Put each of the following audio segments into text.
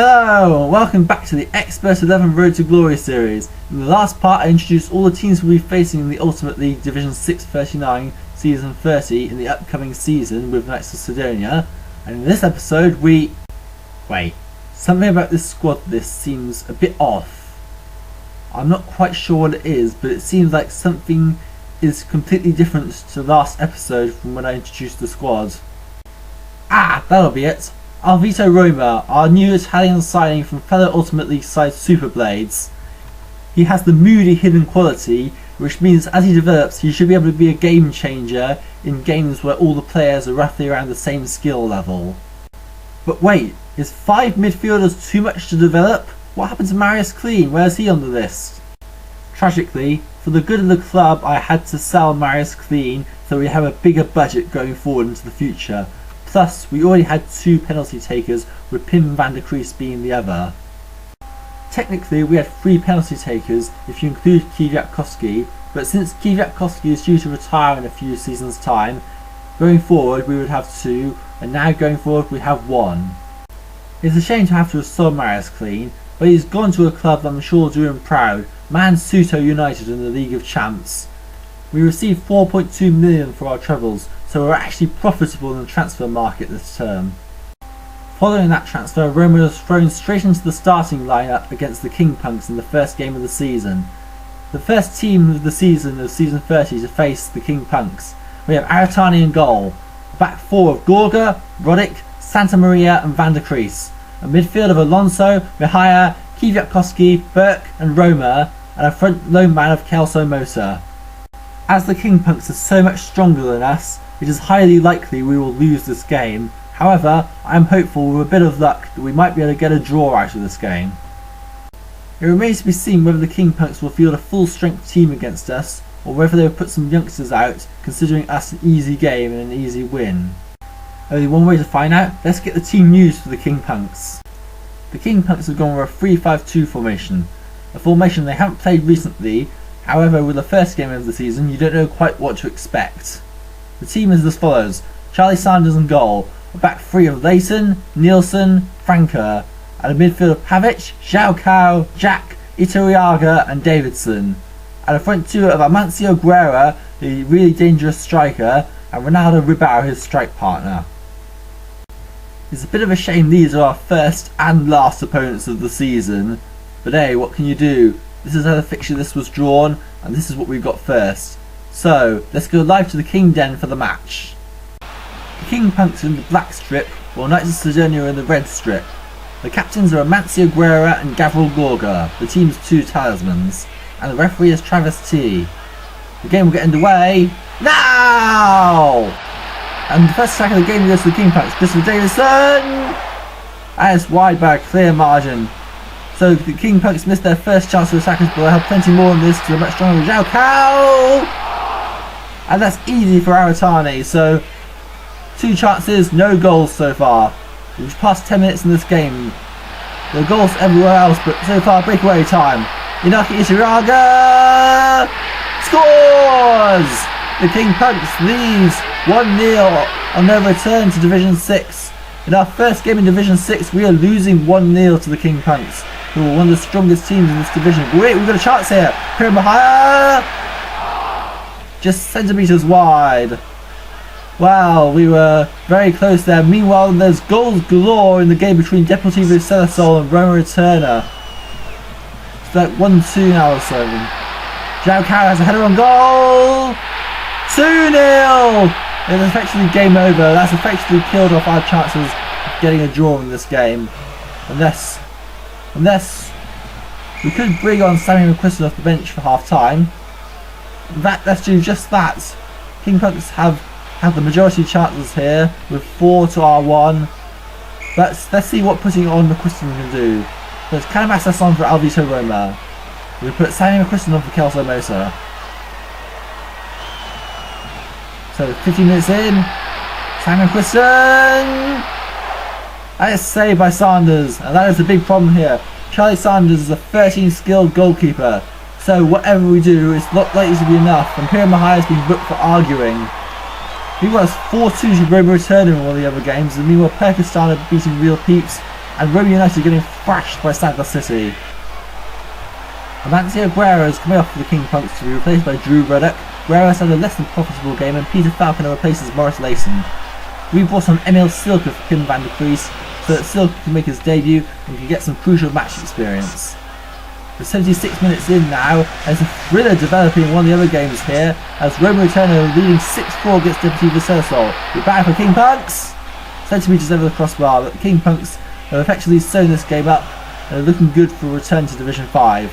Hello and welcome back to the Xpert 11 Road to Glory series. In the last part I introduced all the teams we'll be facing in the Ultimate League Division 6-39 Season 30 in the upcoming season with Knights of Cydonia, and in this episode something about this squad list seems a bit off. I'm not quite sure what it is, but it seems like something is completely different to the last episode from when I introduced the squad. That'll be it. Alvito Roma, our new Italian signing from fellow Ultimate League side Super Blades. He has the moody hidden quality, which means as he develops he should be able to be a game changer in games where all the players are roughly around the same skill level. But wait, is 5 midfielders too much to develop? What happened to Marius Clean? Where's he on the list? Tragically, for the good of the club I had to sell Marius Clean so we have a bigger budget going forward into the future. Plus, we already had 2 penalty takers, with Pim van der Kreis being the other. Technically, we had 3 penalty takers if you include Kwiatkowski, but since Kwiatkowski is due to retire in a few seasons' time, going forward we would have 2, and now going forward we have 1. It's a shame to have to have sold Marius Clean, but he's gone to a club that I'm sure will do him proud, Man Suto United in the League of Champs. We received 4.2 million for our trebles, so we're actually profitable in the transfer market this term. Following that transfer, Roma was thrown straight into the starting lineup against the King Punks in the first game of the season. The first team of the season of Season 30 to face the King Punks. We have Aratani in goal, a back 4 of Gorga, Roddick, Santa Maria and van der Kreis, a midfield of Alonso, Mejia, Kwiatkowski, Burke and Roma, and a front lone man of Celso Mota. As the King Punks are so much stronger than us, it is highly likely we will lose this game. However, I am hopeful with a bit of luck that we might be able to get a draw out of this game. It remains to be seen whether the King Punks will field a full strength team against us, or whether they will put some youngsters out, considering us an easy game and an easy win. Only one way to find out. Let's get the team news for the King Punks. The King Punks have gone with a 3-5-2 formation, a formation they haven't played recently. However, with the first game of the season you don't know quite what to expect. The team is as follows: Charlie Sanders in goal, a back 3 of Leighton, Nielsen, Franca, and a midfield of Pavic, João Cao, Jack, Iturriaga and Davidson, and a front 2 of Amancio Guerra, the really dangerous striker, and Ronaldo Ribao, his strike partner. It's a bit of a shame these are our first and last opponents of the season, but hey, what can you do? This is how the fixture list was drawn, and this is what we've got first. So, let's go live to the King Den for the match. The King Punks are in the black strip, while Knights of Cydonia are in the red strip. The captains are Amancio Guerra and Gavril Gorga, the team's 2 talismans, and the referee is Travis T. The game will get underway now! And the first attack of the game goes to the King Punks, Christopher Davidson! And it's wide by a clear margin. So the King Punks missed their first chance to attack us, but they'll have plenty more than this to a much stronger João Cao! And that's easy for Aratani, so 2 chances, no goals so far. We've passed 10 minutes in this game. There are goals everywhere else, but so far breakaway time. Inaki Iturriaga scores! The King Punks leads 1-0 on their return to Division 6. In our first game in Division 6 we are losing 1-0 to the King Punks, who are one of the strongest teams in this division. Wait, we've got a chance here. Pirro Mejia! Just centimetres wide. Wow, we were very close there. Meanwhile, there's goals galore in the game between Deportivo Celso and Roma Returner. It's like 1-2 now or so. João Cao has a header on goal! 2-0! It's effectively game over. That's effectively killed off our chances of getting a draw in this game. Unless we could bring on Sammy McQuiston off the bench for half time. Let's do just that. King Punks have the majority of chances here with 4 to our 1. Let's see what putting on McQuiston can do. There's Canamasas on for Alvito Roma. We put Sammy McQuiston on for Celso Mota. So 15 minutes in, Sammy McQuiston! That is saved by Sanders, and that is the big problem here. Charlie Sanders is a 13 skilled goalkeeper, so whatever we do it's not likely to be enough, and Pirro Mejia has been booked for arguing. Meanwhile, it's 4-2 to Roma Returner in one of the other games, and meanwhile Pakistan are beating Real Peeps and Roma United getting thrashed by Sadler City. Amancio Guerrero is coming off for the King Punks to be replaced by Drew Ruddock. Guerrero has had a less than profitable game, and Peter Falconer replaces Morris Layton. We brought on Emil Silke for Kim van der Vries so that Silke can make his debut and can get some crucial match experience. We're 76 minutes in now, and there's a thriller developing in one of the other games here, as Roma Returner are leading 6-4 against Deportivo Celso. We're back for King Punks! Centimetres over the crossbar, but the King Punks have effectively sewn this game up and are looking good for a return to Division 5.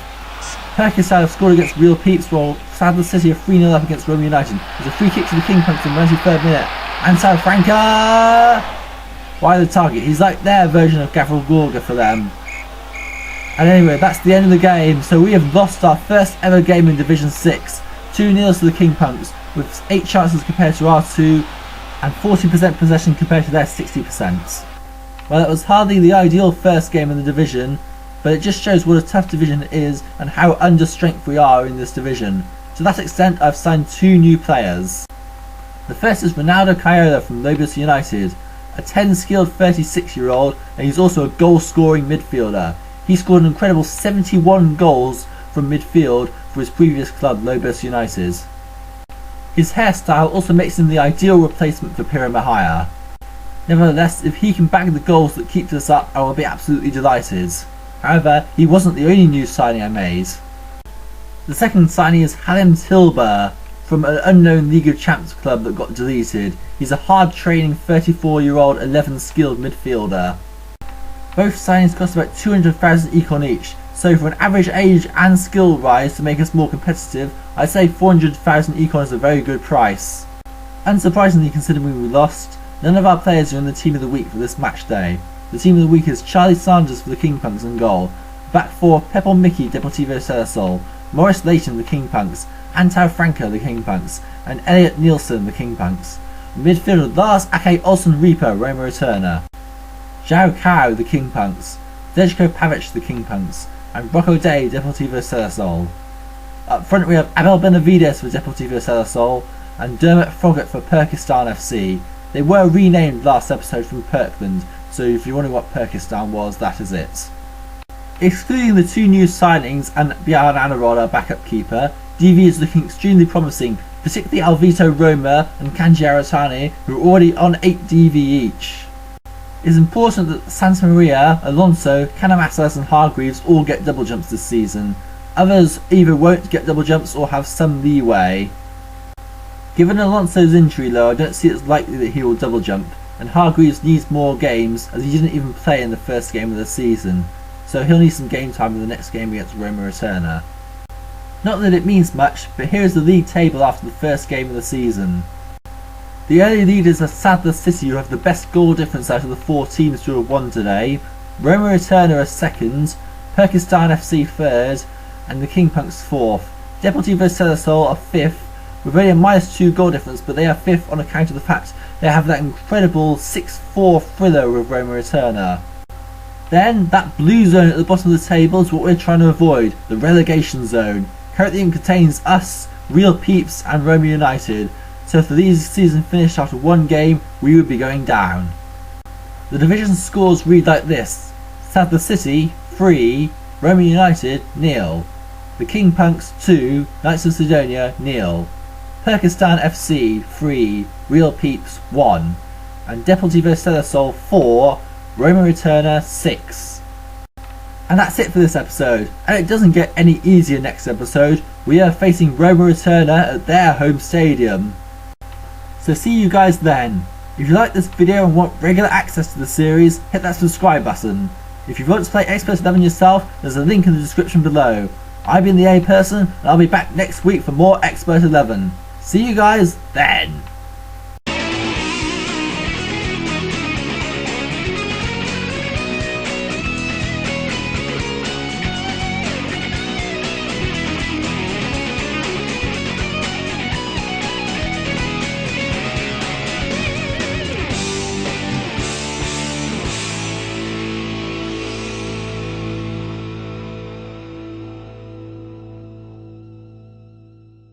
Perkistan have scored against Real Peeps, while Sadler City are 3-0 up against Roma United. There's a free kick to the King Punks in the 93rd minute. Antal Franca! Why the target? He's like their version of Gavril Gorga for them. And anyway, that's the end of the game. So we have lost our first ever game in Division 6. 2-0 to the King Punks, with 8 chances compared to our 2 and 40% possession compared to their 60%. Well, it was hardly the ideal first game in the division, but it just shows what a tough division it is and how under strength we are in this division. To that extent, I've signed 2 new players. The first is Ronaldo Caiola from Lobos United, a 10-skilled 36-year-old, and he's also a goal-scoring midfielder. He scored an incredible 71 goals from midfield for his previous club, Lobos United. His hairstyle also makes him the ideal replacement for Pirro Mejia. Nevertheless, if he can bag the goals that keep us up, I will be absolutely delighted. However, he wasn't the only new signing I made. The second signing is Halim Tilber from an unknown League of Champs club that got deleted. He's a hard-training 34-year-old 11-skilled midfielder. Both signings cost about 200,000 econ each, so for an average age and skill rise to make us more competitive, I'd say 400,000 econ is a very good price. Unsurprisingly, considering we lost, none of our players are in the team of the week for this match day. The team of the week is Charlie Sanders for the King Punks in goal, back four Pepper Mickey Deportivo Celso, Morris Layton the King Punks, Antal Franca the King Punks, and Elliot Nielsen the King Punks. Midfielder Lars Ake Olsen Reaper Roma Returner, Zhao Kao the King Punks, Dejko Pavic the King Punks, and Rocco Day Deportivo Celso. Up front we have Abel Benavides for Deportivo Celso and Dermot Froggatt for Perkistan FC. They were renamed last episode from Perkland, so if you're wondering what Perkistan was, that is it. Excluding the 2 new signings and Bjarne Anerod, our backup keeper, DV is looking extremely promising, particularly Alvito Roma and Kanji Aratani, who are already on 8 DV each. It is important that Santa Maria, Alonso, Canamasas and Hargreaves all get double jumps this season. Others either won't get double jumps or have some leeway. Given Alonso's injury though, I don't see it as likely that he will double jump, and Hargreaves needs more games as he didn't even play in the first game of the season, so he'll need some game time in the next game against Roma Returner. Not that it means much, but here is the league table after the first game of the season. The early leaders are Sadler City, who have the best goal difference out of the 4 teams who have won today, Roma Returner are second, Perkistan FC third, and the King Punks fourth. Deportivo Celso are fifth, with only a -2 goal difference, but they are fifth on account of the fact they have that incredible 6-4 thriller with Roma Returner. Then, that blue zone at the bottom of the table is what we're trying to avoid, the relegation zone. Currently it contains us, Real Peeps and Roma United, so if the league season finished after 1 game, we would be going down. The division scores read like this: Sadler City 3, Roma United 0, the King Punks 2, Knights of Cydonia 0, Perkistan FC 3, Real Peeps 1, and Deportivo Celso 4, Roma Returner 6. And that's it for this episode, and it doesn't get any easier next episode. We are facing Roma Returner at their home stadium. So see you guys then. If you like this video and want regular access to the series, hit that subscribe button. If you want to play Xpert 11 yourself, there's a link in the description below. I've been the A Person, and I'll be back next week for more Xpert 11. See you guys then.